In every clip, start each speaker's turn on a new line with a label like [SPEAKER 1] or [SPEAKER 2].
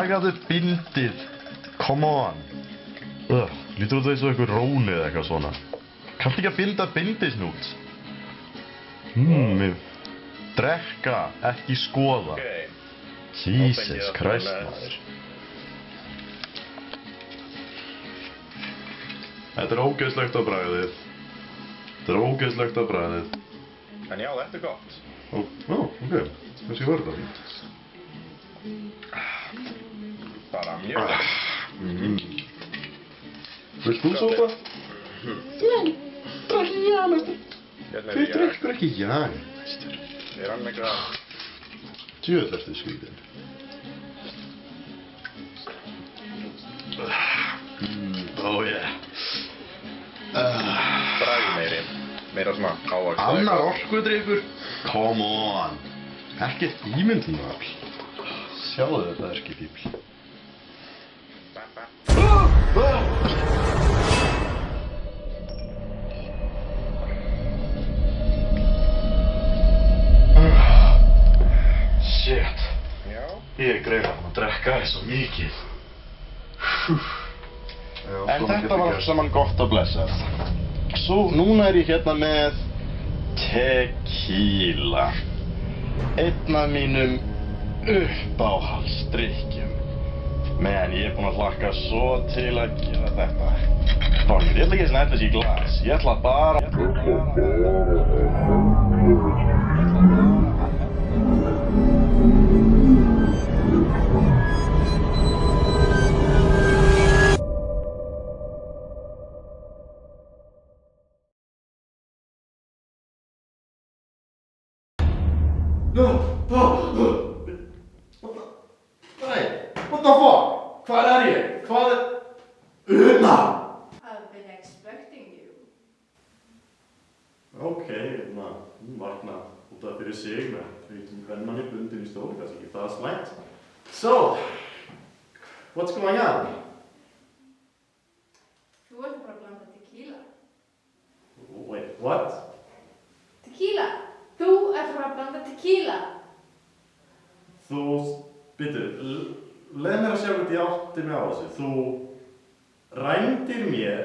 [SPEAKER 1] Dragaðu bindið. Come on. Lítur út eins og einhver róni eða eitthvað svona. Kanntu ekki að binda bindisnút? Drekka, ekki skoða. Jesus Christ, maður. Þetta ógeðslegt á bragðið.
[SPEAKER 2] En já, þetta gott.
[SPEAKER 1] Ok. Kannski var þetta fínt.
[SPEAKER 2] Bara mjög vel.
[SPEAKER 1] Vilt þú sopa? Nei, drakk ekki jægmestur. Hver drekkur ekki jægmestur?
[SPEAKER 2] Er hann eitthvað...
[SPEAKER 1] Djöfull ertu skrýtinn.
[SPEAKER 2] Bragð meira svona ávaxta.
[SPEAKER 1] Annar orkudrykkur? Come on. Ekkert ímyndunarafl. Sjáðu þetta erkifífl. Shit.
[SPEAKER 2] Já.
[SPEAKER 1] Ég greið að drekka þess svo mikið.
[SPEAKER 2] En þetta var allt saman gott að blessa. Svo núna er ég hérna með tequila. Einn af mínum uppáhaldsdrykkjum. Men ég er búinn að hlakka svo til að gera þetta. Ég ætla ekki að snæta þessi í glas. Ég ætla bara...
[SPEAKER 1] What the fuck? Hvað er ég? Hvað er... Una!
[SPEAKER 3] I've been expecting you.
[SPEAKER 1] Ok, hún vakna út af fyrir sig með hvern manni bundin í stóli, kannski ekki það slæmt. So, what's going on?
[SPEAKER 3] Þú ert bara að blanda tequila.
[SPEAKER 1] Wait, what?
[SPEAKER 3] Tequila! Þú ert bara að blanda tequila.
[SPEAKER 1] Þú, leið mér að sjá hvað ég átti mig á þessu. Þú rændir mér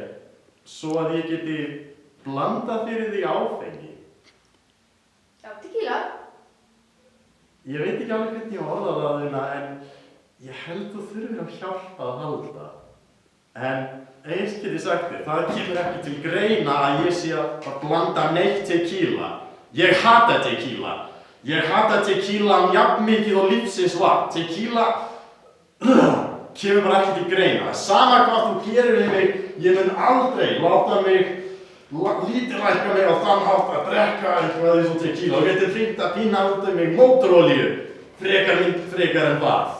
[SPEAKER 1] svo að ég geti blandað fyrir þig áfengi.
[SPEAKER 3] Já, tequila.
[SPEAKER 1] Ég veit ekki alveg hvernig ég orða það þarna, en ég held þú þurfir á hjálp að halda. En eins get ég sagt þér, það kemur ekki til greina að ég sé að blanda neitt tequila. Ég hata tequila. Ég hata tequila jafn mikið og lífsins vatn. Tequila kemur bara ekki til greina. Sama hvað þú gerir við mig, ég mun aldrei láta mig lítillækka mig á þann hátt að drekka eitthvað eins og tequila. Þú getur hringt að pína út af mig mótorolíu, frekar en vatn.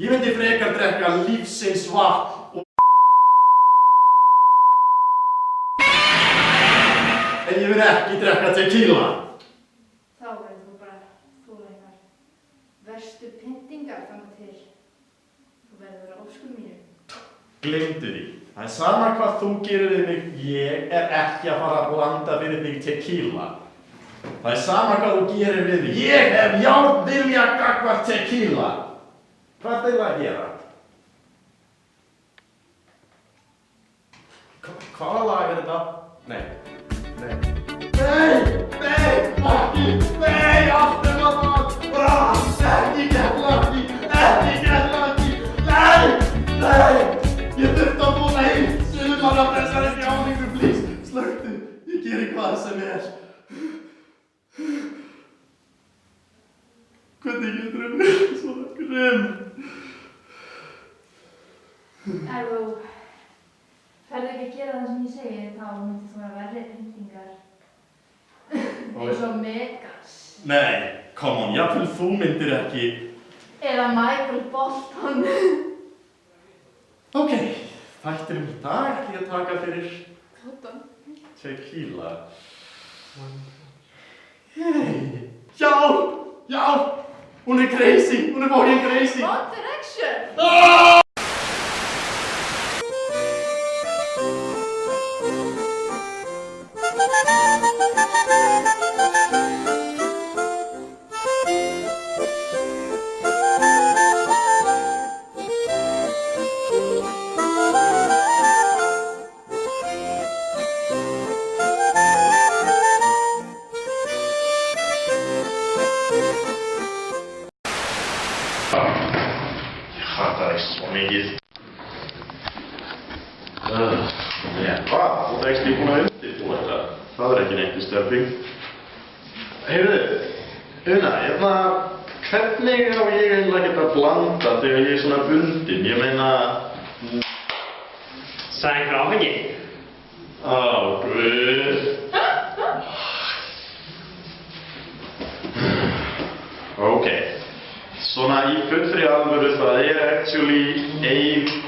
[SPEAKER 1] Ég myndi frekar drekka lífsins vatn og en ég vil ekki drekka tequila.
[SPEAKER 3] Þá verður þú bara þola verstu pyntingar þangað til þú verður að vera óskum mínu.
[SPEAKER 1] Gleymdu því. Það er sama hvað þú gerir við mig, ég er ekki að fara að blanda fyrir þig tequila. Það er sama hvað þú gerir við mig, ég hef járnvilja gagnvart tequila. Hvað er það að gera? Hvaða lag er þetta? Nei, aftur að það! Ekki gætla! Nei! Ég þurfti að búna heilt! Sumar að pressa ekki á mig, please! Slökktu! Ég geri hvað sem er! Hvernig getur það verið svona grimm?
[SPEAKER 3] Ef þú ferð ekki að gera það sem ég segi, þá myndir þú að verri pyntingar. Eins og Megas.
[SPEAKER 1] Nei, come on, jafnvel þú myndir ekki...
[SPEAKER 3] Eða Michael Bolton.
[SPEAKER 1] Ok, þættinum í dag ætla ég að taka fyrir...
[SPEAKER 3] Bolton.
[SPEAKER 1] Tequila. Hey! Hjálp! Hún er crazy! Hún er fucking crazy!
[SPEAKER 3] One Direction!
[SPEAKER 2] hvað? Þú ert ekki búin að undirbúa þetta. Það ekki neitt disturbing. Heyrðu, Una, hvernig á ég eiginlega geta að blanda þegar ég svona bundin? Ég meina...
[SPEAKER 4] Sagði einhver áfengi?
[SPEAKER 2] Guð. Ok, svona í fullri alvöru það actually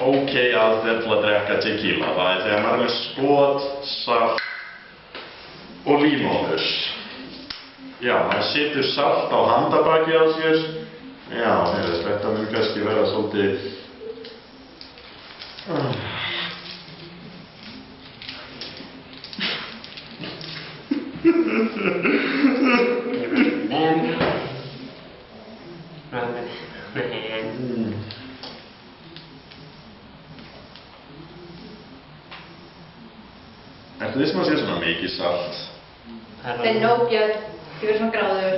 [SPEAKER 2] ok aðferð að drekka tequila. Það þegar maður með skot, salt og límónur. Já, maður setur salt á handabaki á sér. Já, þetta mun kannski vera svolítið... Ertu þið sem að sé svona mikið salt?
[SPEAKER 3] Það nóg, Björn. Ég verður svona gráður.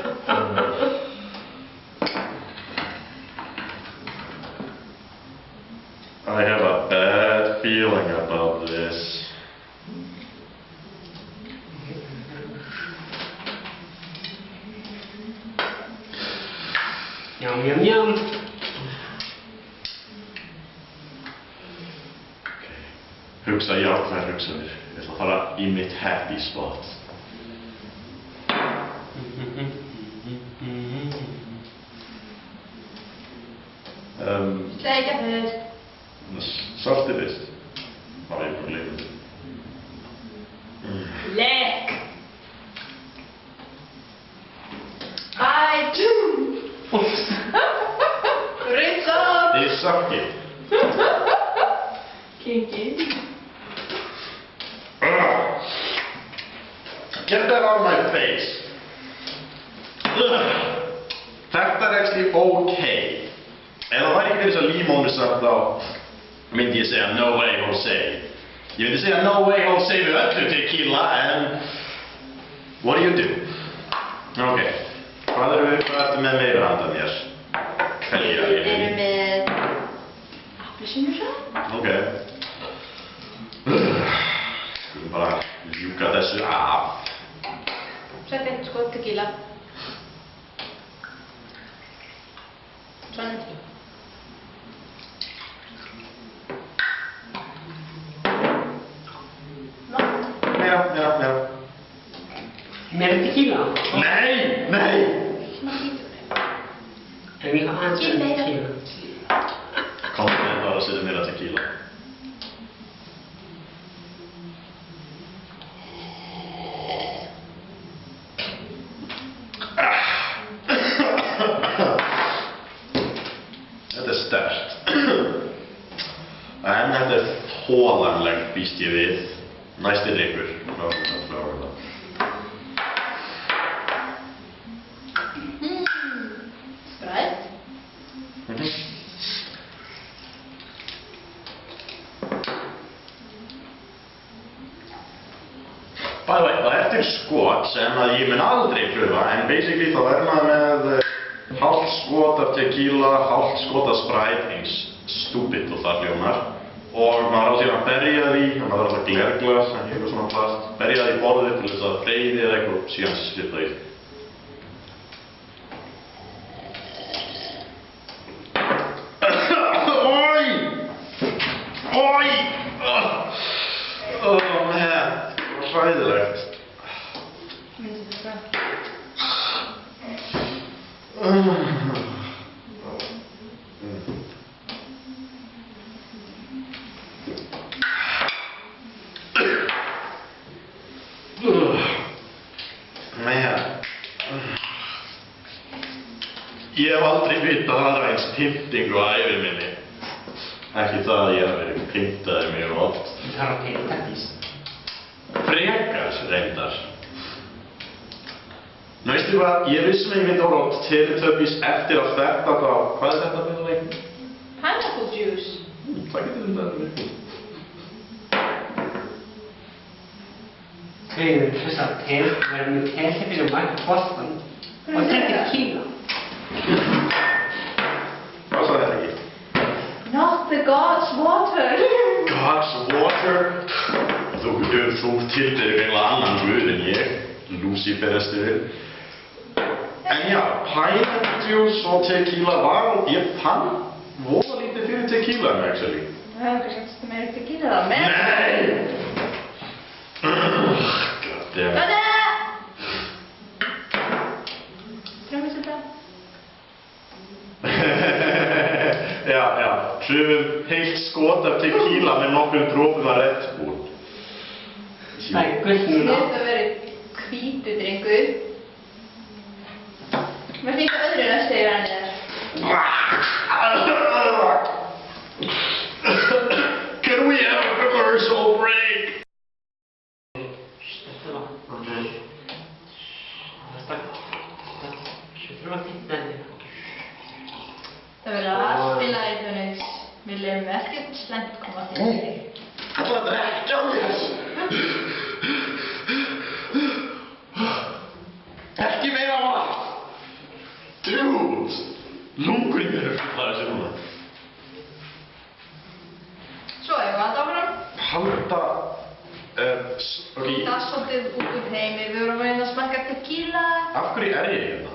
[SPEAKER 2] I have a bad feeling about this.
[SPEAKER 4] Yum, yum, yum.
[SPEAKER 2] Hugsa jákvæðar hugsanir. Ég ætla að fara í mitt happy spot.
[SPEAKER 3] Sleikja fyrst.
[SPEAKER 2] Saltið fyrst. Það var ég bara leikur.
[SPEAKER 3] Lekk. Rinsa.
[SPEAKER 2] Þið sakkið.
[SPEAKER 3] Kinky.
[SPEAKER 2] Get that out of my face. Þetta actually okay. Ef það væri ekki fyrir þess að límónusaft þá myndi ég segja no way Jose. Ég myndi segja no way Jose við öllu tequila en what do you do? Ok, hvað ertu með meira handan mér?
[SPEAKER 3] Við erum með appelsínusjálf.
[SPEAKER 2] Ok. Skulum bara ljúka þessu af.
[SPEAKER 3] Sett eitt skot tequila. Svona ekki.
[SPEAKER 2] Meira.
[SPEAKER 4] Meira tequila?
[SPEAKER 2] Nei!
[SPEAKER 3] Svona hýtur.
[SPEAKER 4] En ég har aðeins meira tequila.
[SPEAKER 2] Komdu með bara að setja meira tequila. Þetta sterkt. En þetta þolanlegt býst ég við. Næsti drykkur.
[SPEAKER 3] Sprætt.
[SPEAKER 2] By the way, það er til skot sem að ég mun aldrei pröfa en basically þá er maður með hálft skot af tequila, hálft skot af Sprite, eins stúpitt og það hljómar og maður á síðan að berja því, maður þarf alltaf glerglas en eitthvað svona plast, berja því í borðið til þess að deyði eða eitthvað og síðan slippa því. Hræðilegt.
[SPEAKER 3] Myndi þetta.
[SPEAKER 2] Ég hef aldrei vitað aðra eins pyntingu á ævi minni. Ekki það að ég hef verið pyntaði mjög oft.
[SPEAKER 4] Það þarf að pynta því.
[SPEAKER 2] Frekar reyndar. Nú veistu hvað, ég vissum að ég myndi orða á Teletubbies eftir að þetta þá, hvað er þetta með það?
[SPEAKER 3] Pineapple juice.
[SPEAKER 2] Það getur þetta verið.
[SPEAKER 4] Við erum hlusta á te, við erum með tehlifir og Mike Boston og þetta er tequila.
[SPEAKER 2] Hvað sagði þetta ekki?
[SPEAKER 3] Not the God's water.
[SPEAKER 2] God's water? þú tilbyrðir eiginlega annan guð en ég, Luciferesturinn. En já, pineapple juice og tequila var, ég fann voða lítið fyrir tequilan, actually.
[SPEAKER 3] Það hefur kannski hægt meira tequila þá með.
[SPEAKER 2] Nei! God damn it.
[SPEAKER 3] Drömmist þetta?
[SPEAKER 2] Já, hrufum heilt skot af tequila með nokkrum dropum af Red Bull.
[SPEAKER 4] Það gult núna.
[SPEAKER 3] Þetta verið hvítu drengur. Mér finnst það öðru að segja hann þér.
[SPEAKER 2] Can we have a commercial break?
[SPEAKER 4] Þetta var. Þetta var fínt með þér.
[SPEAKER 3] Það verður allt í lagi Þunus. Við lefum ekkert slæmt koma til þig.
[SPEAKER 2] Það er ekki á mér. Ekki meira vatn. Dude, lungurinn eru fullar þessi núna.
[SPEAKER 3] Svo hefur við alltaf áfram.
[SPEAKER 2] Halda,
[SPEAKER 3] Það er svolítið út heimi. Við vorum að reyna að smakka tequila.
[SPEAKER 2] af hverju er ég hérna?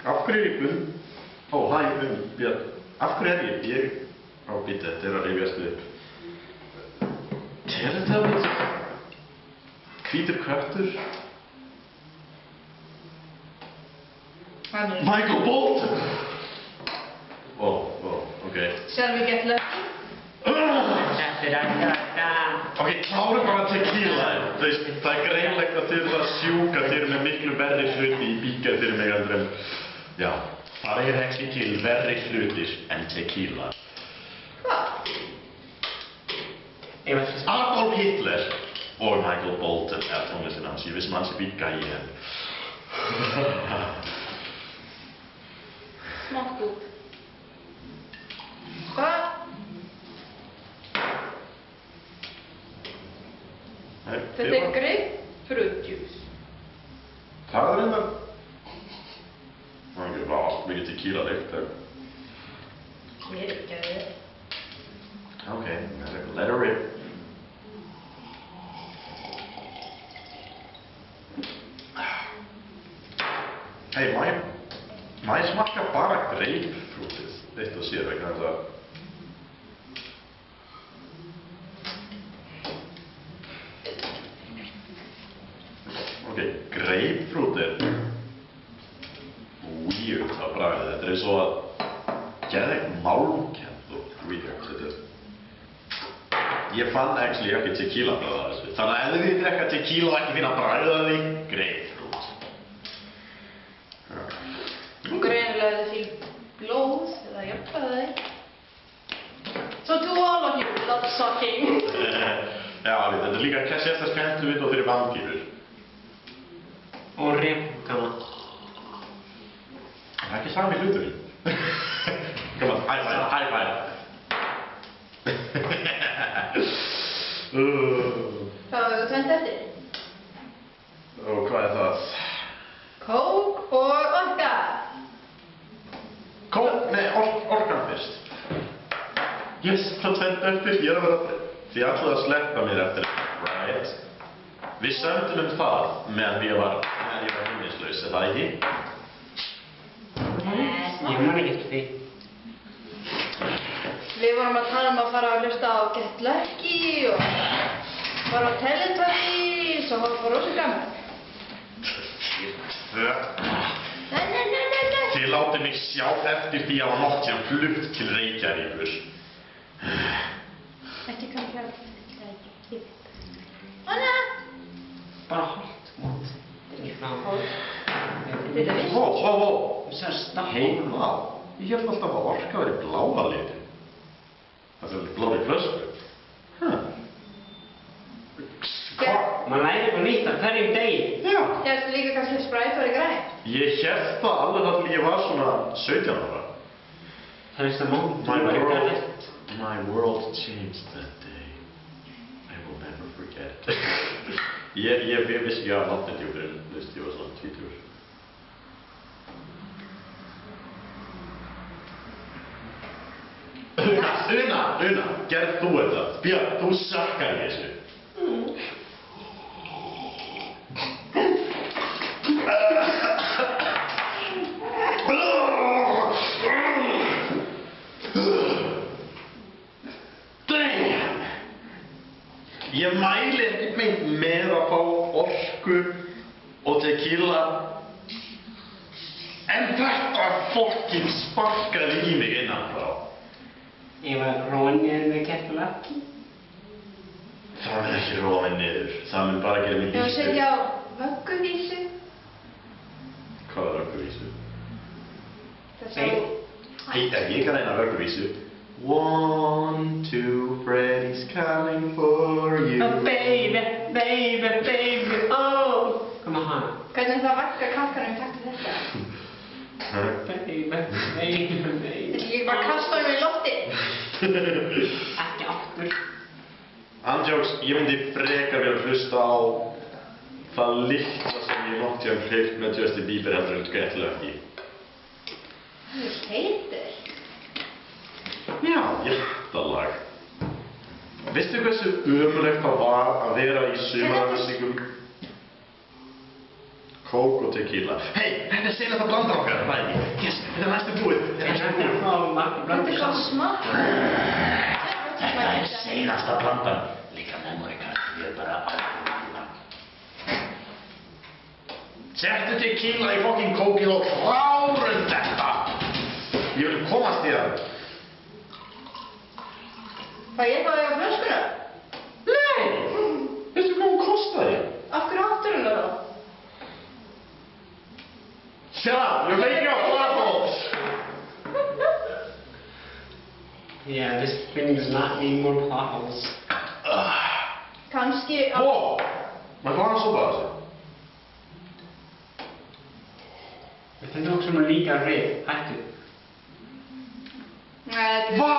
[SPEAKER 2] Af hverju er ég bund? Ó, hæ, Björn. Af hverju er ég? Á, býta, þetta er að rifjast upp. Teletubbies? Hvítur köttur? Michael Bolton! Ó, ok.
[SPEAKER 3] Shall we get lucky?
[SPEAKER 2] Ok, klárum bara tequila. Það er greinlegt að þið eru það sjúk að þið eru með miklu verri hluti í bíkar fyrir mig heldur en... Já, það er ekki til verri hlutir en tequila.
[SPEAKER 3] Hvað?
[SPEAKER 2] Adolf Hitler og Michael Bolton er tónlistin hans. Ég vissum hans í bíka í henn.
[SPEAKER 3] Smátt út. Hvað? Þetta er grapefruit juice.
[SPEAKER 2] Það er reyndar... Það er ekki mikið tequila leikt þau.
[SPEAKER 3] Ég er ekki að þið.
[SPEAKER 2] Ok, let her rip. Hey, má ég smakka bara grapefruitið eitt og sér vegna þess að... Ok, grapefruit er weird að bragða. Þetta er eins og að geðveikt málmkennt og weird. Þetta er... Ég fann actually ekki tequila bragða þessu. Þannig að ef þið drekka tequila og ekki finna bragða því, grapefruit.
[SPEAKER 3] Greinilega þetta er blóð eða jafnvæði. So to all of you, love sucking.
[SPEAKER 2] Já, þetta er líka sérsta skemmtilegt og þeir eru vampírur.
[SPEAKER 4] Og repúkana.
[SPEAKER 2] Það er ekki sami hluturinn. Come on, high five, high five.
[SPEAKER 3] Hvað var það tvennt eftir?
[SPEAKER 2] Og hvað er það?
[SPEAKER 3] Kók og orka.
[SPEAKER 2] Nei, orkan fyrst. Yes, það tvennt eftir, ég er að vera... Þið ætlaði að sleppa mér eftir, right? Við sömdum það meðan ég var heimilislaus, er það ekki?
[SPEAKER 4] Ég man ekki eftir því.
[SPEAKER 3] Við vorum að tala að fara að hlusta á Get Lucky og fara á Teletubbies og það var rosa gaman. Nei.
[SPEAKER 2] Þið látið mig sjá eftir því að nótt sem flutt til Reykjavíkur.
[SPEAKER 3] Ekki kannski að Anna!
[SPEAKER 4] Bara holt mót. Þetta er ekki svona holt.
[SPEAKER 3] Þetta er viss.
[SPEAKER 2] Ó.
[SPEAKER 4] Það er stapp.
[SPEAKER 2] Hey, vá. Ég held alltaf að orka verið bláa litin. Það er blóri flösku. Hvað?
[SPEAKER 4] Man lærir eitthvað nýtt af hverjum degi.
[SPEAKER 2] Já.
[SPEAKER 3] Ég ætti líka kannski að Sprite var í græn.
[SPEAKER 2] Ég hélt það alveg þar til ég var svona 17 ára.
[SPEAKER 4] Það er það mót.
[SPEAKER 2] My world changed that day. I will never forget. Ég vissi ekki að náttin fyrir ég var svona 20. Una, gerð þú þetta? Björn, þú sakkar í þessu. Ég mæli ekkert meint með að fá orku og tequila en þetta fucking sparkaði í mig innanfrá.
[SPEAKER 4] Ég var róin niður með kertulaki.
[SPEAKER 2] Það mun ekki róa mig niður, það mun bara gera mig
[SPEAKER 3] Þú
[SPEAKER 2] lífsbyrg.
[SPEAKER 3] setja á vögguvísu.
[SPEAKER 2] Hvað er vögguvísu?
[SPEAKER 3] Þess að
[SPEAKER 2] Ég kann reyna vögguvísu. 1, 2, Freddy's coming for you.
[SPEAKER 4] Oh baby, baby, baby, oh. Hvað með hana?
[SPEAKER 3] Hvernig það vakka krakkanum taktu þetta?
[SPEAKER 4] Baby, baby, baby.
[SPEAKER 3] Þetta er ekki bara að kasta honum í lofti.
[SPEAKER 4] Ekki aftur.
[SPEAKER 2] Andjóks, ég myndi frekar vilja hlusta á það litla sem ég nokt ég hreift með Justin Bieber heldur en Get Lucky.
[SPEAKER 3] Það er heitur.
[SPEAKER 2] Já, ég þetta lag. Veistu hversu ömurlegt það var að vera í sumaraflýsingum? Kók og tequila. Hei, þetta er seinasta blandan okkar, það er ekki? Yes, þetta er næstu búið. Þetta er næstu búið.
[SPEAKER 3] Þetta er svo smakk.
[SPEAKER 2] Þetta er seinasta blandan. Líka memory card, ég er bara settu tequila í fucking kókið og klárum þetta. Ég vil komast í það.
[SPEAKER 3] Hvað ég fáði á flöskuna?
[SPEAKER 2] Nei! Veistu hvað hún kostaði?
[SPEAKER 3] Af hverju áttur hún það?
[SPEAKER 2] Shut up! You're making a flop!
[SPEAKER 4] Yeah, this thing does not need more plot holes.
[SPEAKER 3] Kannski á...
[SPEAKER 2] Wow! Maður fá hann að sopa þessu.
[SPEAKER 4] Þetta er nokkuð sem er líka reyð, hættu.
[SPEAKER 3] Nei, þetta er...
[SPEAKER 2] Vá!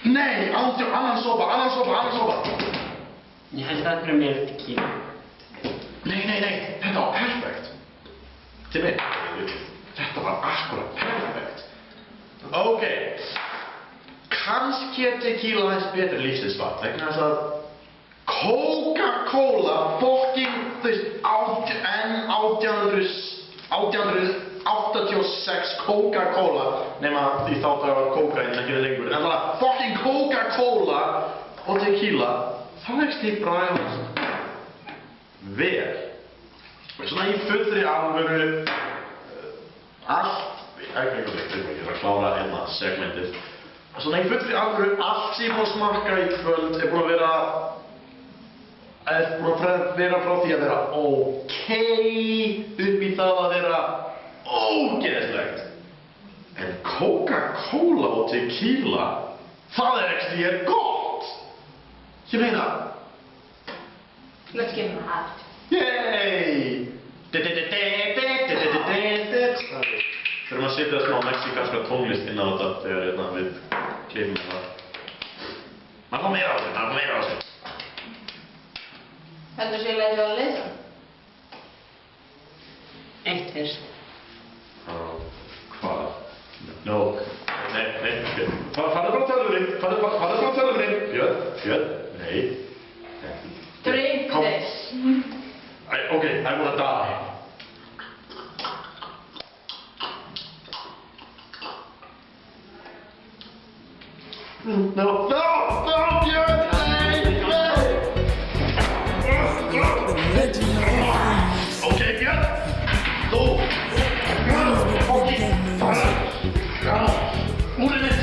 [SPEAKER 2] Nei, annan sopa.
[SPEAKER 4] Ég held að það er meira tequila.
[SPEAKER 2] Nei, þetta var perfekt. Til mig, þetta var akkurat perfekt. Ok, kannski er tequila aðeins betri lífstilsvatn vegna þess að Coca-Cola fucking, þú veist, 1886 Coca-Cola nema því þá það var kókaín ekki lengur en það var fucking Coca-Cola og tequila það ekki til bragðast vel svona í fullri alvöru allt ég er að klára hérna segmentið svona í fullri alvöru allt sem ég búið að smakka í kvöld er búið að vera frá því að vera ok upp í það að vera ógeðslegt en Coca-Cola og tequila það er ekki því gott ég meina
[SPEAKER 3] Let's give him a hat.
[SPEAKER 2] yey þurfum að setja smá mexikanska tónlist inn á þetta þegar við klippum það maður fá meira á þessu
[SPEAKER 3] Heldur sér leið að leysa?
[SPEAKER 4] Eitt fyrst.
[SPEAKER 2] Hvað? Nei, farðu bara á tölvunni Björn, nei
[SPEAKER 3] Drink
[SPEAKER 2] Kom.
[SPEAKER 3] this.
[SPEAKER 2] Okay, I wanna die No, Björn, nei Okay, Björn Þú Úrið mitt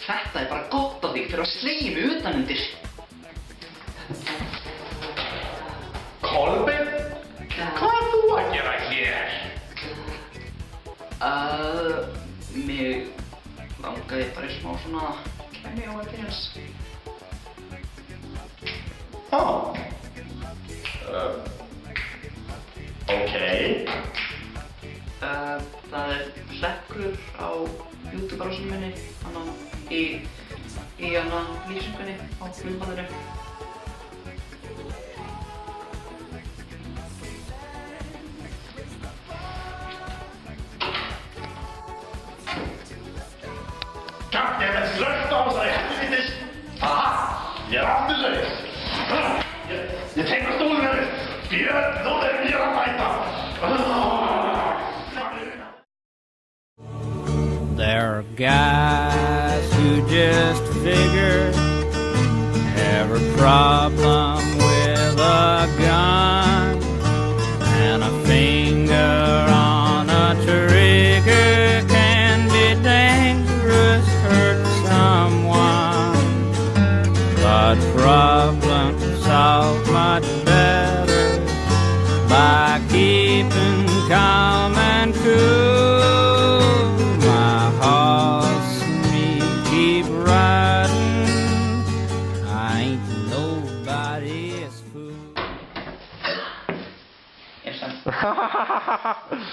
[SPEAKER 5] Þetta er bara gott af þig fyrir að slegja mig utanundir.
[SPEAKER 2] Kolbeinn, hvað er þú að gera hér?
[SPEAKER 5] Mig langaði bara í smá svona kæmi og happiness.
[SPEAKER 2] Okay.
[SPEAKER 5] Það er hlekkur á YouTube-brásunum minni, í lýsingunni á myndbandinu.
[SPEAKER 2] Tulee vieraita!
[SPEAKER 6] There are guys who just figure every problem with a gun and a finger on a trigger can be dangerous, hurt someone. But problems solved much better by keeping calm and cool. My horse and me keep riding. I ain't nobody's fool.
[SPEAKER 5] Jossain.